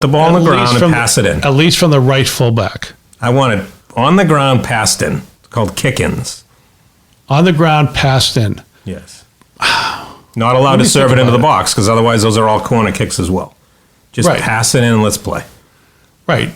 the ball on the ground and pass it in. At least from the right fullback. I want it on the ground, passed in. It's called kick-ins. On the ground, passed in. Yes. Not allowed to serve it into the box, because otherwise those are all corner kicks as well. Just pass it in and let's play. Right.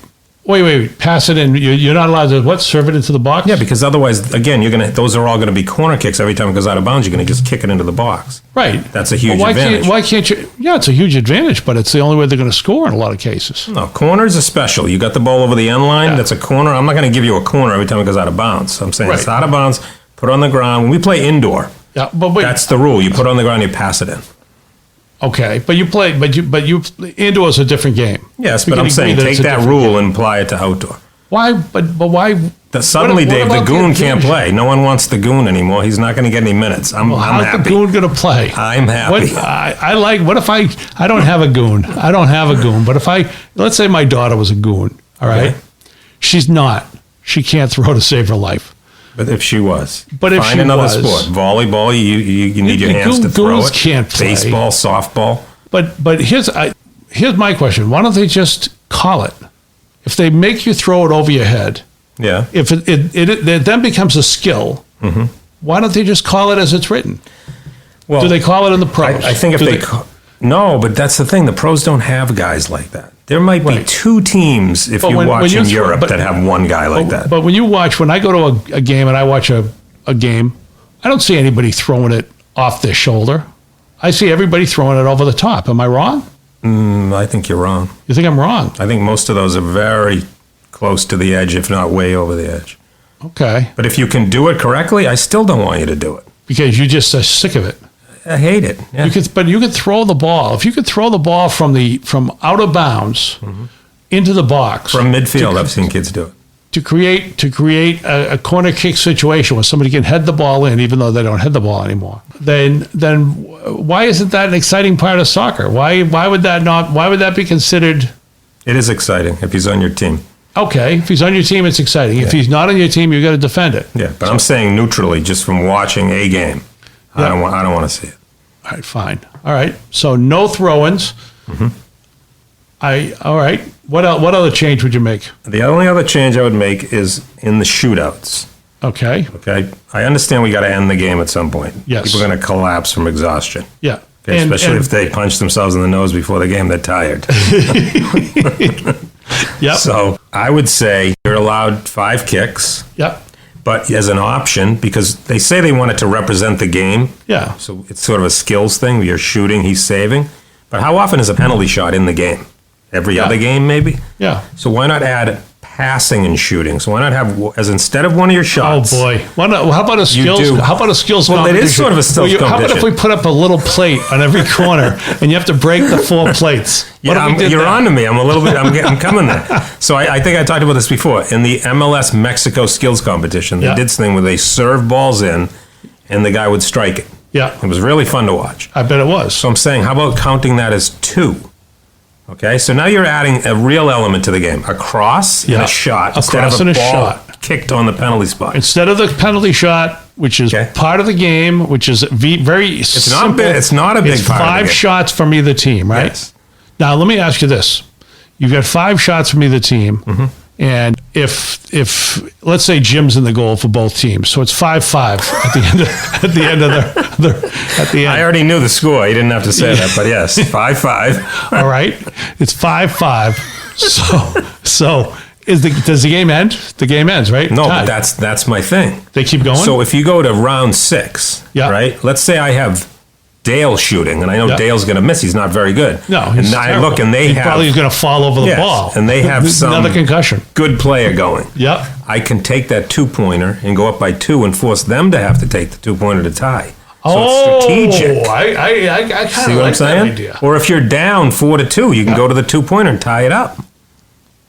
Wait. Pass it in. You're not allowed to, serve it into the box? Yeah, because otherwise, again, those are all going to be corner kicks. Every time it goes out of bounds, you're going to just kick it into the box. Right. That's a huge advantage. Why can't you? Yeah, it's a huge advantage, but it's the only way they're going to score in a lot of cases. No, corners are special. You got the ball over the end line. That's a corner. I'm not going to give you a corner every time it goes out of bounds. I'm saying it's out of bounds, put it on the ground. When we play indoor, that's the rule. You put it on the ground, you pass it in. Okay, but indoor is a different game. Yes, but I'm saying take that rule and apply it to outdoor. Why? But why? Suddenly, Dave, the goon can't play. No one wants the goon anymore. He's not going to get any minutes. I'm happy. How's the goon going to play? I'm happy. What if I don't have a goon? I don't have a goon. But let's say my daughter was a goon, all right? Okay. She's not. She can't throw to save her life. But if she was, find another sport. Volleyball, you need your hands to throw it. Can't play. Baseball, softball. But here's my question: why don't they just call it? If they make you throw it over your head, if it then becomes a skill, why don't they just call it as it's written? Well, do they call it in the pros? I think no, but that's the thing. The pros don't have guys like that. There might be two teams if you watch in Europe that have one guy like that. But when I go to a game and I watch a game, I don't see anybody throwing it off their shoulder. I see everybody throwing it over the top. Am I wrong? I think you're wrong. You think I'm wrong? I think most of those are very close to the edge, if not way over the edge. Okay. But if you can do it correctly, I still don't want you to do it. Because you just are sick of it. I hate it. Yeah. But you could throw the ball. If you could throw the ball from out of bounds into the box. From midfield, I've seen kids do it. To create a corner kick situation where somebody can head the ball in, even though they don't head the ball anymore. Then why isn't that an exciting part of soccer? Why would that be considered? It is exciting if he's on your team. Okay, if he's on your team, it's exciting. If he's not on your team, you got to defend it. Yeah, but I'm saying neutrally, just from watching a game. Yeah. I don't want to see it. All right, fine. All right, so no throw-ins. All right. What other change would you make? The only other change I would make is in the shootouts. Okay. I understand we got to end the game at some point. Yes. People are going to collapse from exhaustion. Yeah. Okay, especially if they punch themselves in the nose before the game, they're tired. Yep. So I would say you're allowed 5 kicks. Yep. But as an option, because they say they want it to represent the game. Yeah. So it's sort of a skills thing. You're shooting, he's saving. But how often is a penalty shot in the game? Every other game, maybe? Yeah. So why not add passing and shooting? So why not have, as instead of one of your shots? Oh, boy. How about a skills competition? Well, it is sort of a skills competition. How about if we put up a little plate on every corner and you have to break the 4 plates? You're on to me. I'm coming there. So I think I talked about this before. In the MLS Mexico skills competition, they did this thing where they serve balls in and the guy would strike it. Yeah. It was really fun to watch. I bet it was. So I'm saying, how about counting that as 2? Okay, so now you're adding a real element to the game. A cross and a shot instead of a ball kicked on the penalty spot. Instead of the penalty shot, which is part of the game, which is very simple. It's not a big part of the game. It's 5 shots from either team, right? Yes. Now, let me ask you this. You've got 5 shots from either team, and if let's say Jim's in the goal for both teams, so it's 5-5 at the end. I already knew the score. You didn't have to say that, but yes, 5-5. All right, it's 5-5. So does the game end? The game ends, right? No, but that's my thing. They keep going. So if you go to round 6, right? Let's say I have Dale shooting, and I know Dale's going to miss. He's not very good. No, he's terrible. I look, and he's probably going to fall over the ball. And they have another concussion. Good player going. Yep. I can take that 2-pointer and go up by 2 and force them to have to take the 2-pointer to tie. So it's strategic. I kind of like that idea. Or if you're down 4-2, you can go to the 2-pointer and tie it up.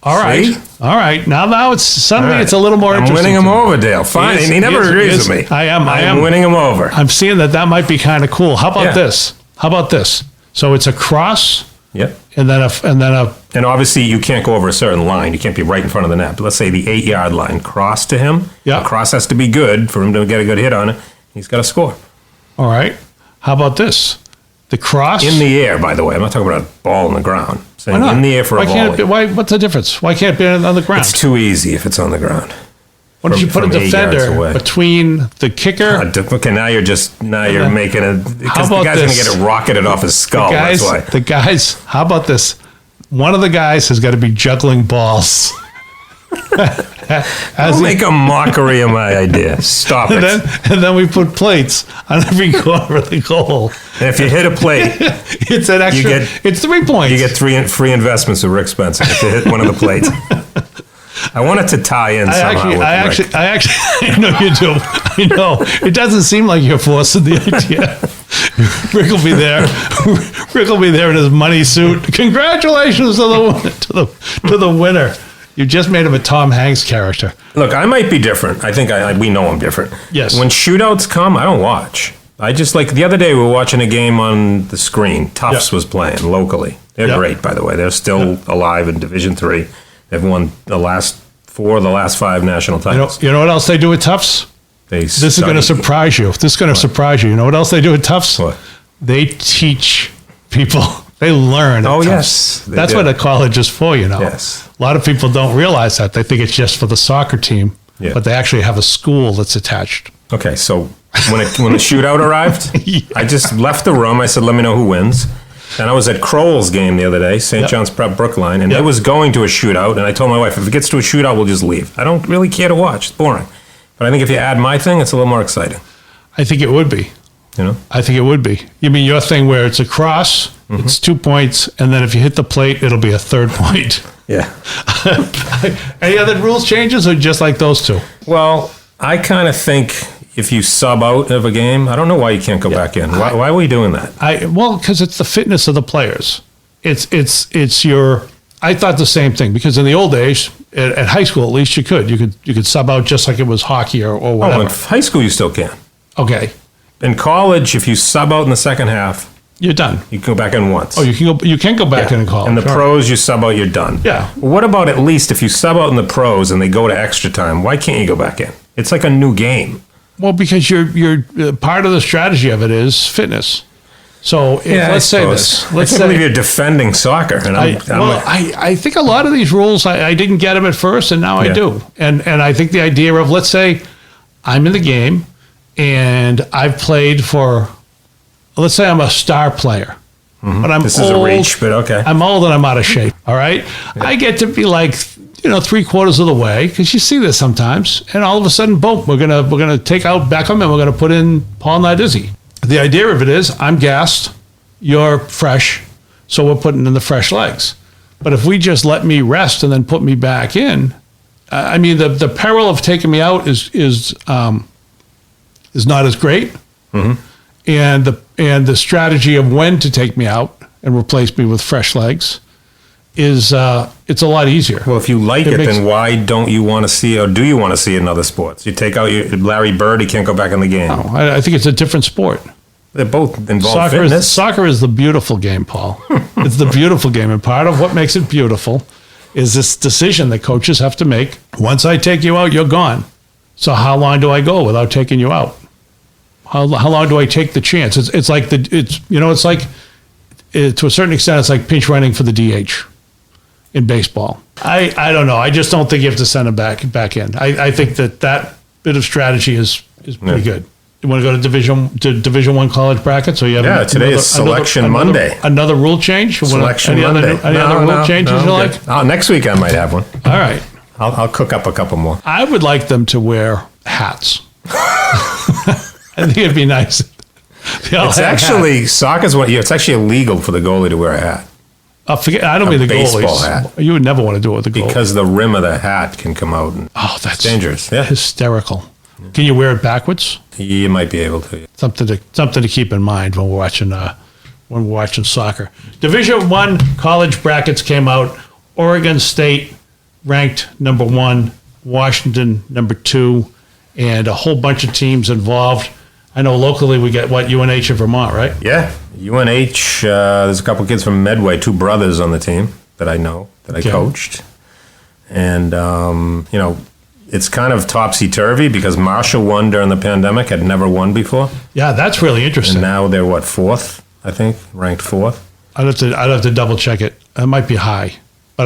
All right. Now it's suddenly it's a little more interesting. I'm winning him over, Dale. Fine. He never agrees with me. I am winning him over. I'm seeing that might be kind of cool. How about this? So it's a cross. Yep. And then obviously you can't go over a certain line. You can't be right in front of the net. But let's say the 8-yard line, cross to him. Yeah. The cross has to be good for him to get a good hit on it. He's got to score. All right. How about this? The cross in the air. By the way, I'm not talking about a ball on the ground. Saying in the air for a volley. What's the difference? Why can't it be on the ground? It's too easy if it's on the ground. Why don't you put a defender between the kicker? Okay, now you're making it, because the guy's going to get it rocketed off his skull. The guys, how about this? One of the guys has got to be juggling balls. Don't make a mockery of my idea. Stop it. And then we put plates on every corner of the goal. And if you hit a plate, it's an extra. It's 3 points. You get free investments with Rick Spencer if you hit one of the plates. I want it to tie in somehow. I know you do. I know. It doesn't seem like you're forcing the idea. Rick will be there. Rick will be there in his money suit. Congratulations to the winner. You just made him a Tom Hanks character. Look, I might be different. I think we know I'm different. Yes. When shootouts come, I don't watch. I just like the other day we were watching a game on the screen. Tufts was playing locally. They're great, by the way. They're still alive in Division III. They've won the last 4 of the last 5 national titles. You know what else they do with Tufts? This is going to surprise you. This is going to surprise you. You know what else they do with Tufts? What? They teach people. They learn. Oh, yes. That's what a college is for, you know. Yes. A lot of people don't realize that. They think it's just for the soccer team, but they actually have a school that's attached. Okay, so when the shootout arrived, I just left the room. I said, let me know who wins. And I was at Crowell's game the other day, St. John's Prep Brookline, and it was going to a shootout. And I told my wife, if it gets to a shootout, we'll just leave. I don't really care to watch. It's boring. But I think if you add my thing, it's a little more exciting. I think it would be. You know? I think it would be. You mean your thing where it's a cross, it's 2 points, and then if you hit the plate, it'll be a 3rd point. Yeah. Any other rules changes or just like those two? Well, I kind of think if you sub out of a game, I don't know why you can't go back in. Why are we doing that? Because it's the fitness of the players. It's your. I thought the same thing because in the old days, at high school at least, you could sub out just like it was hockey or whatever. Oh, in high school you still can. Okay. In college, if you sub out in the second half, you're done. You can go back in once. Oh, you can go back in college. In the pros, you sub out, you're done. Yeah. Well, what about at least if you sub out in the pros and they go to extra time? Why can't you go back in? It's like a new game. Well, because you're part of the strategy of it is fitness. So let's say this. Let's I can't believe you're defending soccer. And I think a lot of these rules, I didn't get them at first, and now I do. And I think the idea of, let's say I'm in the game, and I've played for, let's say I'm a star player. But I'm this old. Is a reach, but okay. I'm old and I'm out of shape, all right? Yeah. I get to be like, 3/4 of the way, because you see this sometimes, and all of a sudden, boom, we're gonna take out Beckham and we're gonna put in Paul Nardizzi. The idea of it is, I'm gassed, you're fresh, so we're putting in the fresh legs. But if we just let me rest and then put me back in, I mean, the peril of taking me out is not as great, and the strategy of when to take me out and replace me with fresh legs is it's a lot easier. Well, if you like it, then why don't you want to see, or do you want to see it in other sports? You take out Larry Bird, he can't go back in the game. No, I think it's a different sport. They both involve fitness. Soccer is the beautiful game, Paul. It's the beautiful game, and part of what makes it beautiful is this decision that coaches have to make. Once I take you out, you're gone. So how long do I go without taking you out? How long do I take the chance? It's like to a certain extent, it's like pinch running for the DH in baseball. I don't know. I just don't think you have to send him back in. I think that bit of strategy is pretty good. You want to go to Division I college brackets? So you have today is Selection Monday. Another rule change? Selection Monday. Any other rule changes you like? Oh, next week I might have one. All right. I'll cook up a couple more. I would like them to wear hats. I think it'd be nice. It's actually soccer's one. It's actually illegal for the goalie to wear a hat. I don't mean the baseball goalies. Hat. You would never want to do it with the goalie because the rim of the hat can come out. And that's dangerous. Yeah, hysterical. Can you wear it backwards? You might be able to. Something to keep in mind when we're watching soccer. Division I college brackets came out. Oregon State ranked number 1, Washington number 2, and a whole bunch of teams involved. I know locally we get UNH in Vermont, right? Yeah, UNH. There's a couple kids from Medway, 2 brothers on the team that I know that I coached, and it's kind of topsy-turvy because Marshall won during the pandemic, had never won before. Yeah, that's really interesting. And now they're 4th, I think, ranked 4th. I'd have to double check it. It might be high, but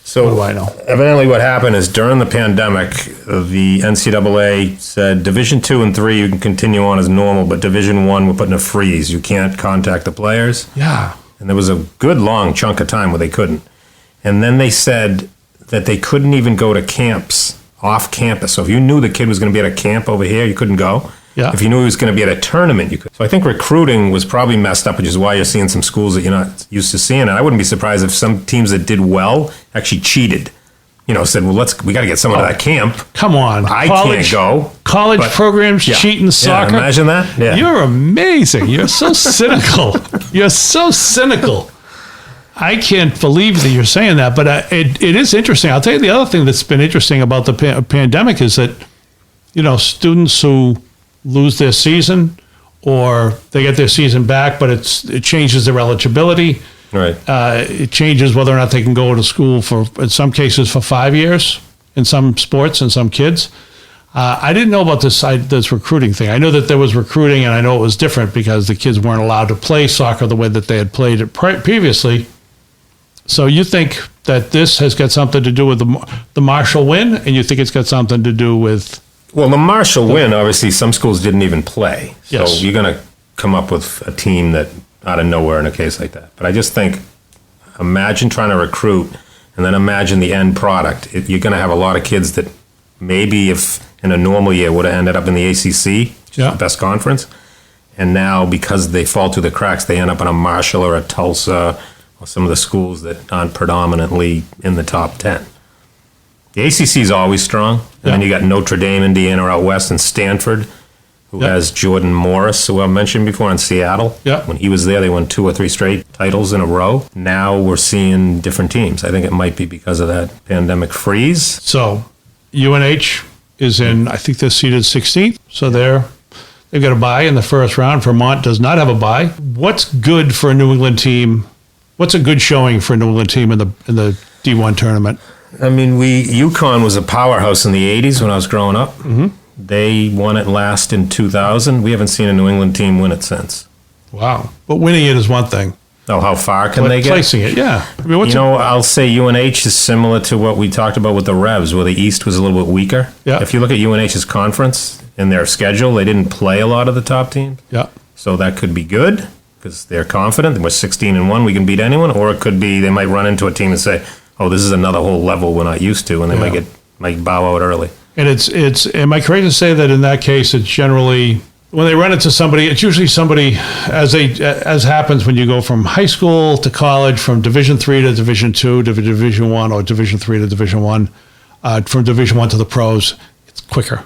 So what do I know? Evidently what happened is during the pandemic, the NCAA said Division 2 and 3 you can continue on as normal, but Division 1 we're putting a freeze. You can't contact the players. Yeah. And there was a good long chunk of time where they couldn't. And then they said that they couldn't even go to camps off campus. So if you knew the kid was going to be at a camp over here, you couldn't go. Yeah. If you knew he was going to be at a tournament, you could. So I think recruiting was probably messed up, which is why you're seeing some schools that you're not used to seeing. And I wouldn't be surprised if some teams that did well actually cheated. Said, well, we got to get someone to that camp. Come on. I can't go. College programs cheating soccer. Yeah, imagine that. Yeah. You're amazing. You're so cynical. You're so cynical. I can't believe that you're saying that, but it is interesting. I'll tell you the other thing that's been interesting about the pandemic is that, students who lose their season or they get their season back, but it changes their eligibility. Right. It changes whether or not they can go to school in some cases, for 5 years in some sports and some kids. I didn't know about this recruiting thing. I know that there was recruiting, and I know it was different because the kids weren't allowed to play soccer the way that they had played it previously. So you think that this has got something to do with the Marshall win, and you think it's got something to do with... Well, the Marshall win, obviously, some schools didn't even play. So Yes. you're going to come up with a team that out of nowhere in a case like that. But I just think, imagine trying to recruit and then imagine the end product. You're going to have a lot of kids that maybe if in a normal year would have ended up in the ACC, the best conference. And now because they fall through the cracks, they end up in a Marshall or a Tulsa or some of the schools that aren't predominantly in the top 10. The ACC is always strong. And then you got Notre Dame, Indiana out west, and Stanford, who has Jordan Morris, who I mentioned before, in Seattle. Yeah. When he was there, they won 2 or 3 straight titles in a row. Now we're seeing different teams. I think it might be because of that pandemic freeze. So UNH is in, I think they're seeded 16th. So they've got a bye in the first round. Vermont does not have a bye. What's good for a New England team? What's a good showing for a New England team in the D1 tournament? I mean, UConn was a powerhouse in the 80s when I was growing up. Mm-hmm. They won it last in 2000. We haven't seen a New England team win it since. Wow. But winning it is one thing. Oh, how far can they get? Placing it, yeah. I mean, I'll say UNH is similar to what we talked about with the Revs, where the East was a little bit weaker. Yeah. If you look at UNH's conference in their schedule, they didn't play a lot of the top teams. Yeah. So that could be good because they're confident. We're 16-1. We can beat anyone. Or it could be they might run into a team and say, "Oh, this is another whole level we're not used to," and they might bow out early. And it's. Am I correct to say that in that case, it's generally when they run into somebody, it's usually somebody as happens when you go from high school to college, from Division III to Division II to Division I, or Division III to Division I, from Division I to the pros. It's quicker.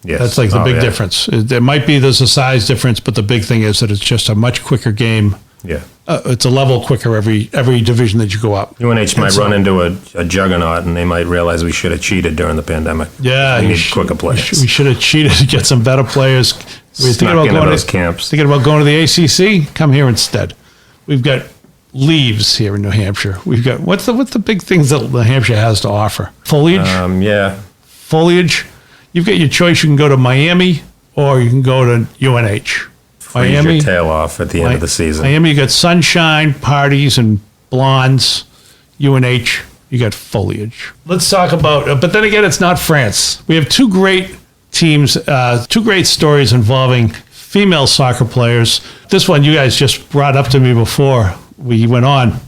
Yes. That's like the big difference. There's a size difference, but the big thing is that it's just a much quicker game. Yeah. It's a level quicker every division that you go up. UNH might run into a juggernaut, and they might realize we should have cheated during the pandemic. Yeah. We need quicker players. We should have cheated to get some better players. We're thinking about going to those camps. Thinking about going to the ACC? Come here instead. We've got leaves here in New Hampshire. We've got what's the big things that New Hampshire has to offer? Foliage. Foliage. You've got your choice. You can go to Miami or you can go to UNH. Freeze your tail off at the end of the season. Miami, you got sunshine, parties, and blondes. UNH, you got foliage. Let's talk about, but then again, it's not France. We have 2 great teams, 2 great stories involving female soccer players. This one you guys just brought up to me before we went on,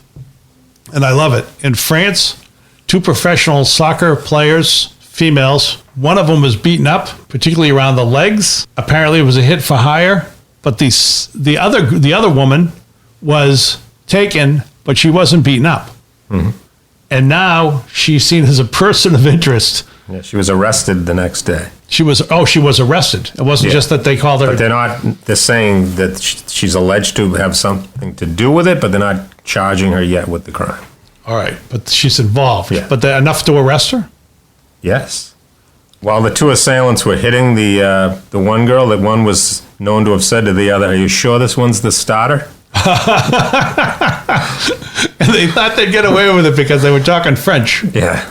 and I love it. In France, 2 professional soccer players, females. One of them was beaten up, particularly around the legs. Apparently, it was a hit for hire. But the other woman was taken, but she wasn't beaten up. Mm-hmm. And now she's seen as a person of interest. Yeah, she was arrested the next day. She was arrested. It wasn't just that they called her. But they're saying that she's alleged to have something to do with it, but they're not charging her yet with the crime. All right, but she's involved. Yeah. But enough to arrest her? Yes. While the 2 assailants were hitting the one girl, that one was known to have said to the other, "Are you sure this one's the starter?" And they thought they'd get away with it because they were talking French. Yeah.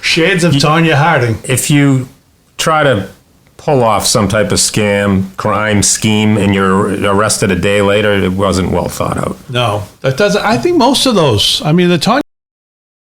Shades of Tonya Harding. If you try to pull off some type of scam, crime scheme, and you're arrested a day later, it wasn't well thought out. No, that doesn't. I think most of those. I mean, the Tanya